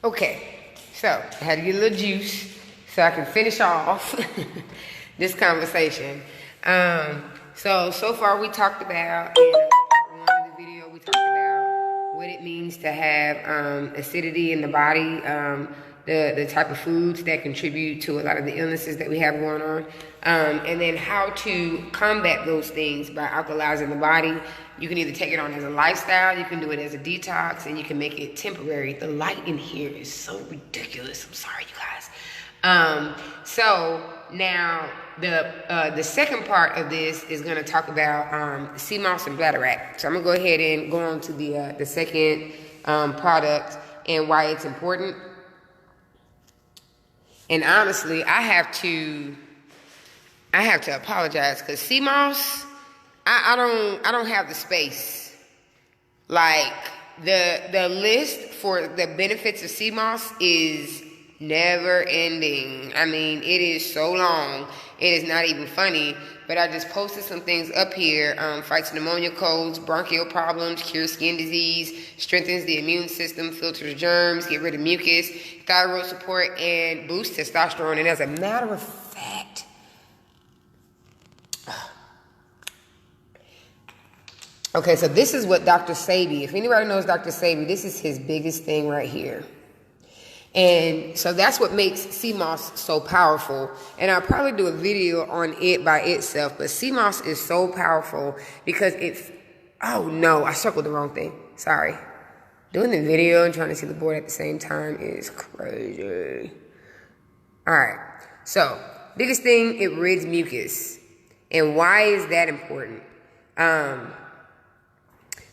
Okay, so I had to get a little juice so I can finish off this conversation. So far we talked about, in part one of the video, we talked about what it means to have acidity in the body, the type of foods that contribute to a lot of the illnesses that we have going on, and then how to combat those things by alkalizing the body. You can either take it on as a lifestyle, you can do it as a detox, and you can make it temporary. The light in here is so ridiculous. I'm sorry, you guys. So now the second part of this is going to talk about CMOS and bladderwrack. So I'm going to go ahead and go on to the second product and why it's important. And honestly, I have to apologize because CMOS, I don't have the space. Like the list for the benefits of CMOS is never ending. I mean, it is so long. It is not even funny. But I just posted some things up here. Fights pneumonia colds, bronchial problems, cures skin disease, strengthens the immune system, filters germs, get rid of mucus, thyroid support, and boosts testosterone. And as a matter of fact, okay, so this is what Dr. Sebi, if anybody knows Dr. Sebi, this is his biggest thing right here. And so that's what makes CMOS so powerful. And I'll probably do a video on it by itself. But CMOS is so powerful because oh no, I circled the wrong thing. Sorry. Doing the video and trying to see the board at the same time is crazy. All right. So, biggest thing, it rids mucus. And why is that important?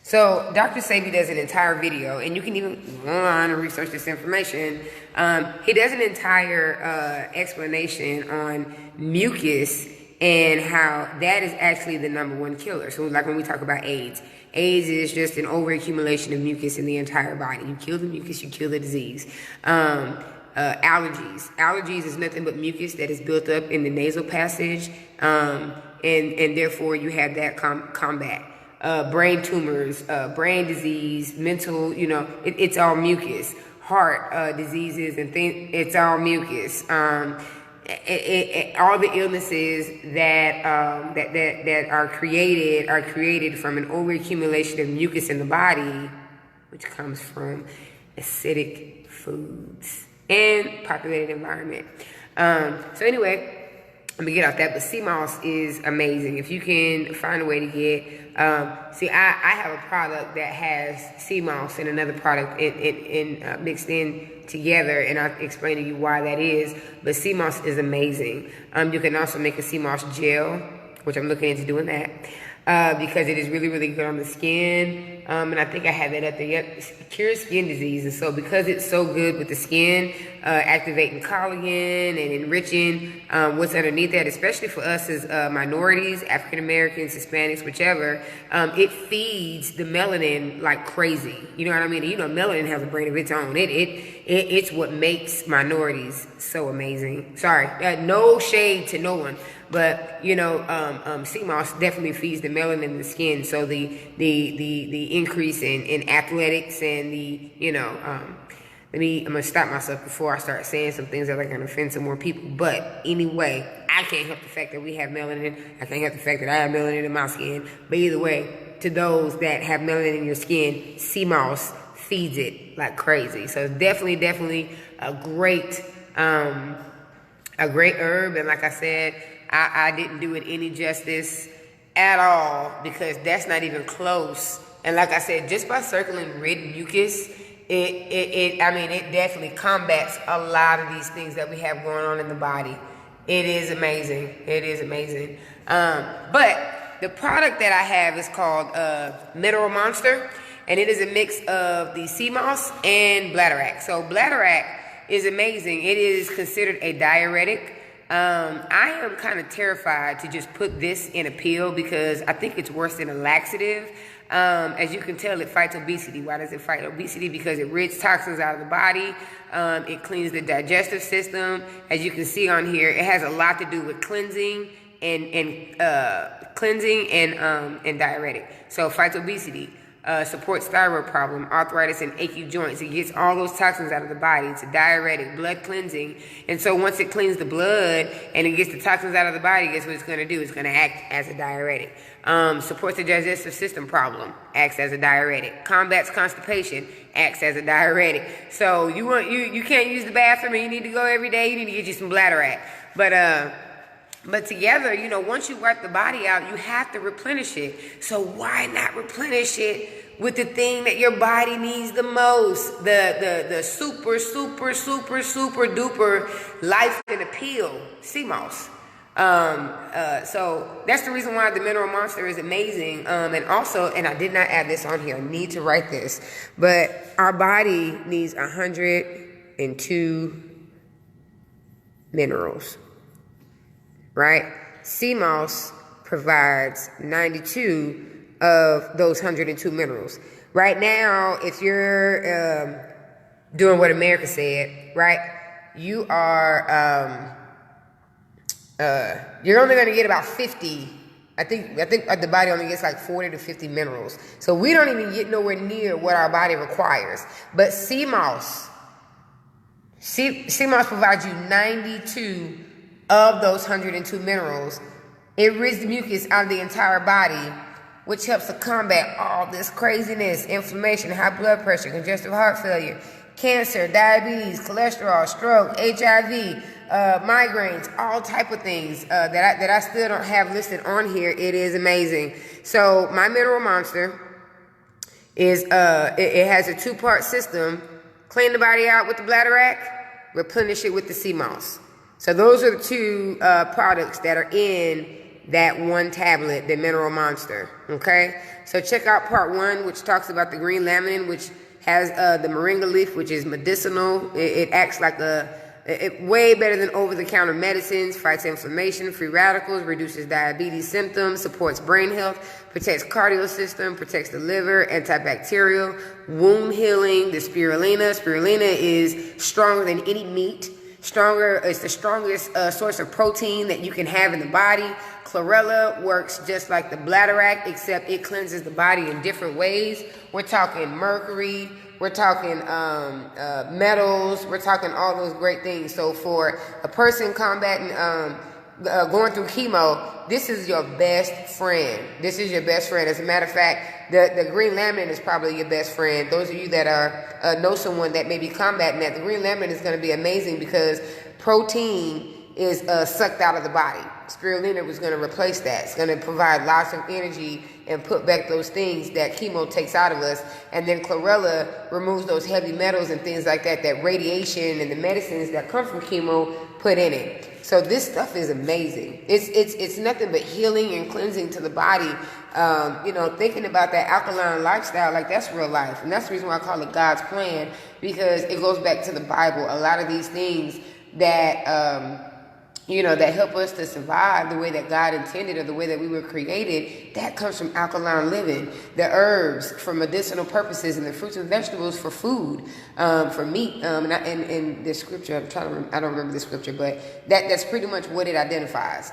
So Dr. Sebi does an entire video, and you can even go on and research this information. He does an entire explanation on mucus and how that is actually the #1 killer. So like when we talk about AIDS, AIDS is just an overaccumulation of mucus in the entire body. You kill the mucus, you kill the disease. Allergies. Allergies is nothing but mucus that is built up in the nasal passage, and therefore you have that combat. Brain tumors, brain disease, mental, it's all mucus. Heart diseases and things, it's all mucus. All the illnesses that are created from an overaccumulation of mucus in the body, which comes from acidic foods and populated environment. So anyway, let me get off that, but CMOS is amazing. If you can find a way to get, I have a product that has CMOS and another product mixed in together, and I'll explain to you why that is, but CMOS is amazing. You can also make a CMOS gel, which I'm looking into doing that, because it is really, really good on the skin. And I think I had that up there. Yep, it cures skin disease. And so because it's so good with the skin, activating collagen and enriching what's underneath that, especially for us as minorities, African Americans, Hispanics, whichever, it feeds the melanin like crazy. You know what I mean? Melanin has a brain of its own. It's what makes minorities so amazing. Sorry, no shade to no one. But CMOS definitely feeds the melanin in the skin. So the increase in athletics and I'm gonna stop myself before I start saying some things that are gonna offend some more people. But anyway, I can't help the fact that we have melanin. I can't help the fact that I have melanin in my skin. But either way, to those that have melanin in your skin, CMOS feeds it like crazy. So it's definitely a great herb. And like I said, I didn't do it any justice at all because that's not even close. And like I said, just by circling rid mucus, it definitely combats a lot of these things that we have going on in the body. It is amazing. It is amazing. But the product that I have is called Mineral Monster, and it is a mix of the CMOS and bladderwrack. So bladderwrack is amazing. It is considered a diuretic. I am kind of terrified to just put this in a pill because I think it's worse than a laxative. As you can tell, it fights obesity. Why does it fight obesity? Because it rids toxins out of the body. It cleans the digestive system. As you can see on here, it has a lot to do with cleansing and diuretic. So it fights obesity. supports thyroid problem, arthritis, and achy joints. It gets all those toxins out of the body. It's a diuretic, blood cleansing. And so once it cleans the blood and it gets the toxins out of the body, guess what it's going to do? It's going to act as a diuretic. Supports the digestive system problem, acts as a diuretic. Combats constipation, acts as a diuretic. So you can't use the bathroom and you need to go every day. You need to get you some Bladder. But together, you know, once you wipe the body out, you have to replenish it. So why not replenish it with the thing that your body needs the most? The super duper life and appeal, CMOS. So that's the reason why the Mineral Monster is amazing. And also, and I did not add this on here, I need to write this, but our body needs 102 minerals. Right? CMOS provides 92 of those 102 minerals. Right now, if you're doing what America said, right, you are you're only going to get about 50. I think the body only gets like 40 to 50 minerals. So we don't even get nowhere near what our body requires. But CMOS provides you 92 of those 102 minerals. It rids the mucus out of the entire body, which helps to combat all this craziness, inflammation, high blood pressure, congestive heart failure, cancer, diabetes, cholesterol, stroke, HIV, migraines, all type of things that I still don't have listed on here. It is amazing. So my Mineral Monster is it has a 2-part system. Clean the body out with the Bladder, replenish it with the CMOS. So those are the 2 products that are in that one tablet, the Mineral Monster, okay? So check out part 1, which talks about the green laminin, which has the moringa leaf, which is medicinal. It acts like way better than over-the-counter medicines, fights inflammation, free radicals, reduces diabetes symptoms, supports brain health, protects cardio system, protects the liver, antibacterial, wound healing, the spirulina. Spirulina is stronger than any meat. It's the strongest source of protein that you can have in the body. Chlorella works just like the Bladder, except it cleanses the body in different ways. We're talking mercury, we're talking metals, we're talking all those great things. So for a person combating, going through chemo, this is your best friend. This is your best friend. As a matter of fact, the green laminin is probably your best friend. Those of you that are know someone that may be combating that, the green laminin is going to be amazing because protein is sucked out of the body. Spirulina was going to replace that. It's going to provide lots of energy and put back those things that chemo takes out of us. And then chlorella removes those heavy metals and things like that radiation and the medicines that come from chemo put in it. So this stuff is amazing. It's nothing but healing and cleansing to the body. You know, thinking about that alkaline lifestyle, like that's real life. And that's the reason why I call it God's plan, because it goes back to the Bible. A lot of these things that, you know, that help us to survive the way that God intended or the way that we were created, that comes from alkaline living. The herbs for medicinal purposes and the fruits and vegetables for food, for meat. And the scripture, I don't remember the scripture, but that's pretty much what it identifies.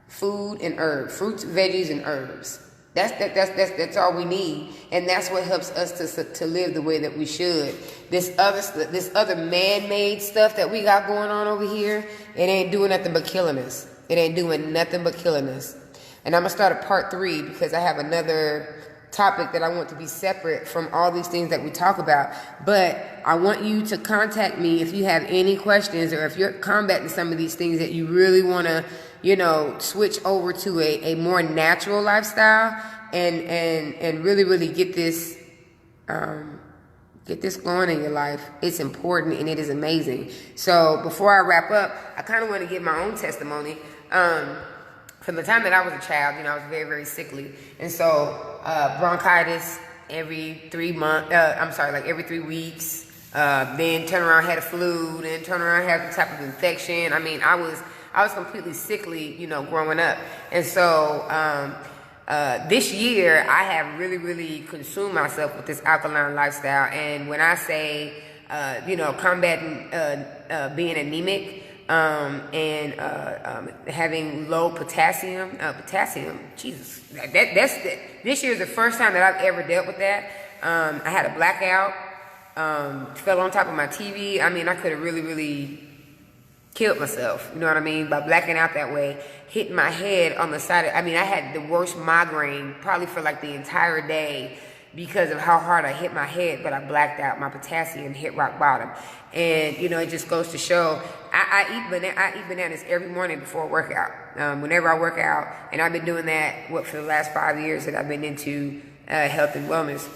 Food and herbs, fruits, veggies, and herbs. That's all we need, and that's what helps us to live the way that we should. This other man-made stuff that we got going on over here, it ain't doing nothing but killing us. It ain't doing nothing but killing us. And I'm gonna start a part 3 because I have another topic that I want to be separate from all these things that we talk about. But I want you to contact me if you have any questions, or if you're combating some of these things that you really want to, you know, switch over to a more natural lifestyle and really get this going in your life. It's important and it is amazing. So before I wrap up, I kind of want to give my own testimony. From the time that I was a child, you know, I was very, very sickly. And so bronchitis every 3 weeks. Then turn around, had a flu, then turn around, had the type of infection. I mean, I was completely sickly, you know, growing up. And so this year, I have really consumed myself with this alkaline lifestyle. And when I say, you know, combating being anemic, and having low potassium. Jesus, this year is the first time that I've ever dealt with that. I had a blackout, fell on top of my TV. I mean, I could have really killed myself, you know what I mean, by blacking out that way, hitting my head on the side of, I mean, I had the worst migraine probably for like the entire day because of how hard I hit my head, but I blacked out. My potassium hit rock bottom. And, you know, it just goes to show, I eat bananas every morning before a workout, whenever I work out, and I've been doing that, for the last 5 years that I've been into health and wellness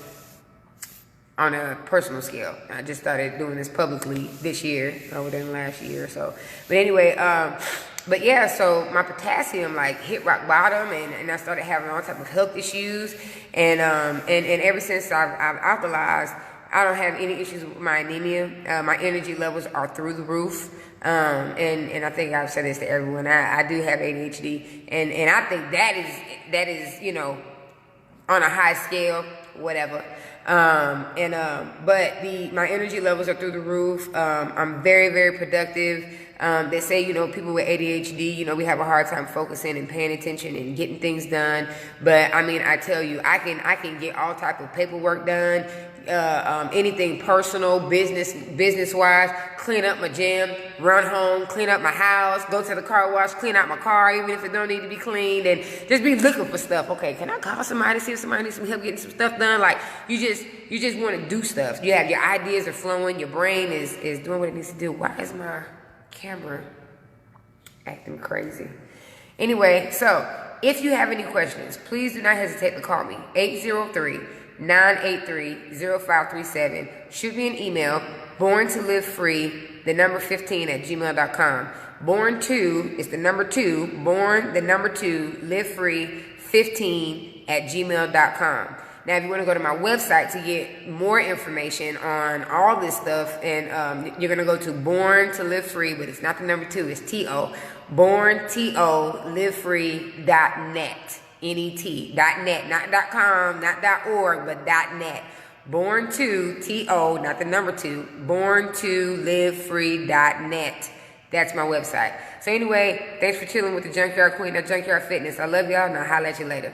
on a personal scale. I just started doing this publicly this year, within the last year or so. But anyway, but yeah, so my potassium like hit rock bottom, and I started having all type of health issues, and ever since I've alkalized, I don't have any issues with my anemia. My energy levels are through the roof. And I think I've said this to everyone. I do have ADHD, and I think that is, you know, on a high scale, whatever. But my energy levels are through the roof. I'm very productive. They say, you know, people with ADHD, you know, we have a hard time focusing and paying attention and getting things done. But I mean, I tell you, I can get all type of paperwork done, anything personal, business wise, clean up my gym, run home, clean up my house, go to the car wash, clean out my car, even if it don't need to be cleaned, and just be looking for stuff. Okay, can I call somebody, see if somebody needs some help getting some stuff done? Like, you just want to do stuff. You have your ideas are flowing, your brain is doing what it needs to do. Why is my camera acting crazy? Anyway, so if you have any questions, please do not hesitate to call me. 803-983-0537. Shoot me an email, born-to-live-free, the number 15 at gmail.com. Born2 is the number 2, born, the number 2, live-free, 15 at gmail.com. Now, if you want to go to my website to get more information on all this stuff, and you're going to go to Born to Live Free, but it's not the number 2, it's T-O, born-to-livefree.net, N-E-T, .net, not .com, not .org, but .net. Born to, T-O, not the number 2, born-to-live-free.net. That's my website. So anyway, thanks for chilling with the Junkyard Queen of Junkyard Fitness. I love y'all, and I'll holler at you later.